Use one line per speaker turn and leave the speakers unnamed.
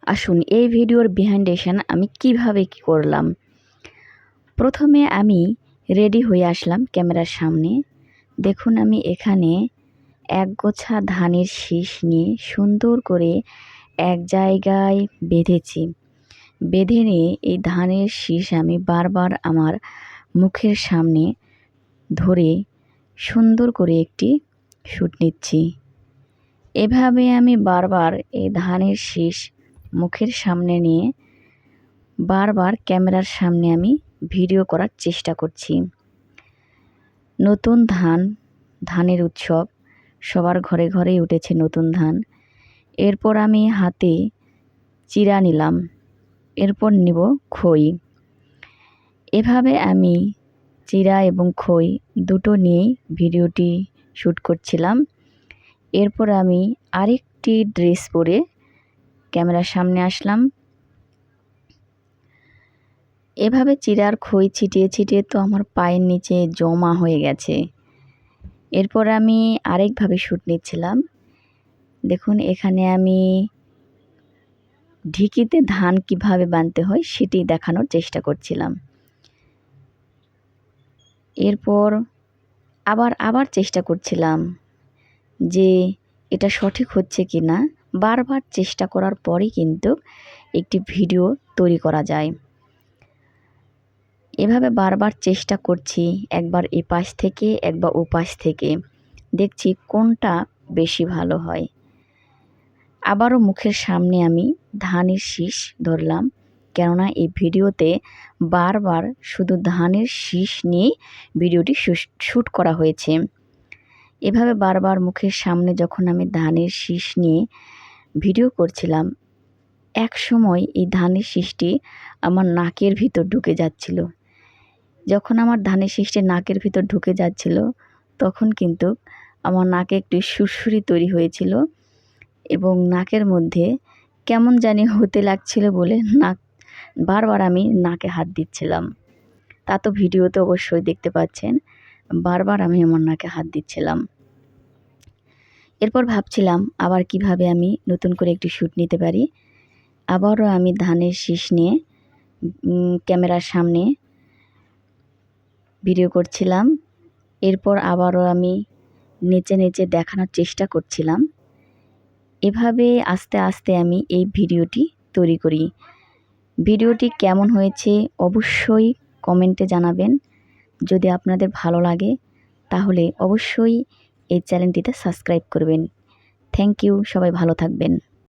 আসুন এই ভিডিওর বিহাইন্ডেশন আমি কিভাবে কি করলাম। প্রথমে আমি রেডি হয়ে আসলাম ক্যামেরার সামনে। দেখুন আমি এখানে একগোছা ধানের শীষ নিয়ে সুন্দর করে এক জায়গায় বেঁধেছি। বেঁধে নিয়ে এই ধানের শীষ আমি বারবার আমার মুখের সামনে ধরে সুন্দর করে একটি শ্যুট নিচ্ছি। এভাবে আমি বারবার এই ধানের শীষ মুখের সামনে নিয়ে বারবার ক্যামেরার সামনে আমি ভিডিও করার চেষ্টা করছি। নতুন ধানের উৎসব, সবার ঘরে ঘরেই উঠেছে নতুন ধান। এরপর আমি হাতে চিরা নিলাম, এরপর নিব খই। এভাবে আমি চিরা এবং খই দুটো নিয়েই ভিডিওটি শ্যুট করছিলাম। এরপর আমি আরেকটি ড্রেস পরে ক্যামেরার সামনে আসলাম। এভাবে চিরার খই ছিটিয়ে ছিটিয়ে তো আমার পায়ের নিচে জমা হয়ে গেছে। এরপর আমি আরেকভাবে শ্যুট নিচ্ছিলাম। দেখুন এখানে আমি ঢিকিতে ধান কিভাবে বানতে হয় সেটি দেখানোর চেষ্টা করছিলাম। এরপর আবার চেষ্টা করছিলাম যে এটা সঠিক হচ্ছে কি না। বারবার চেষ্টা করার পরই কিন্তু একটি ভিডিও তৈরি করা যায়। এভাবে বারবার চেষ্টা করছি, একবার এপাশ থেকে একবার ওপাশ থেকে, দেখছি কোনটা বেশি ভালো হয়। আবারও মুখের সামনে আমি ধানের শীষ ধরলাম, কেননা এই ভিডিওতে বারবার শুধু ধানের শীষ নিয়েই ভিডিওটি শ্যুট করা হয়েছে। এভাবে বারবার মুখের সামনে যখন আমি ধানের শীষ নিয়ে ভিডিও করছিলাম, একসময় এই ধানের শীষটি আমার নাকের ভিতর ঢুকে যাচ্ছিল। যখন আমার ধানের শীষটি নাকের ভিতর ঢুকে যাচ্ছিল, তখন কিন্তু আমার নাকে একটু সুরসুরি তৈরি হয়েছিল এবং নাকের মধ্যে কেমন জানি হতে লাগছিল বলে বারবার আমি নাকে হাত দিচ্ছিলাম। তা তো ভিডিওতে অবশ্যই দেখতে পাচ্ছেন, বারবার আমি আমার নাকে হাত দিচ্ছিলাম। এরপর ভাবছিলাম আবার কিভাবে আমি নতুন করে একটি শ্যুট নিতে পারি। আবারও আমি ধানের শীষ নিয়ে ক্যামেরার সামনে ভিডিও করছিলাম। এরপর আবারও আমি নেচে নেচে দেখানোর চেষ্টা করছিলাম। এভাবে আস্তে আস্তে আমি এই ভিডিওটি তৈরি করি। ভিডিওটি কেমন হয়েছে অবশ্যই কমেন্টে জানাবেন। যদি আপনাদের ভালো লাগে তাহলে অবশ্যই এই চ্যানেলটিতে সাবস্ক্রাইব করবেন। থ্যাংক ইউ, সবাই ভালো থাকবেন।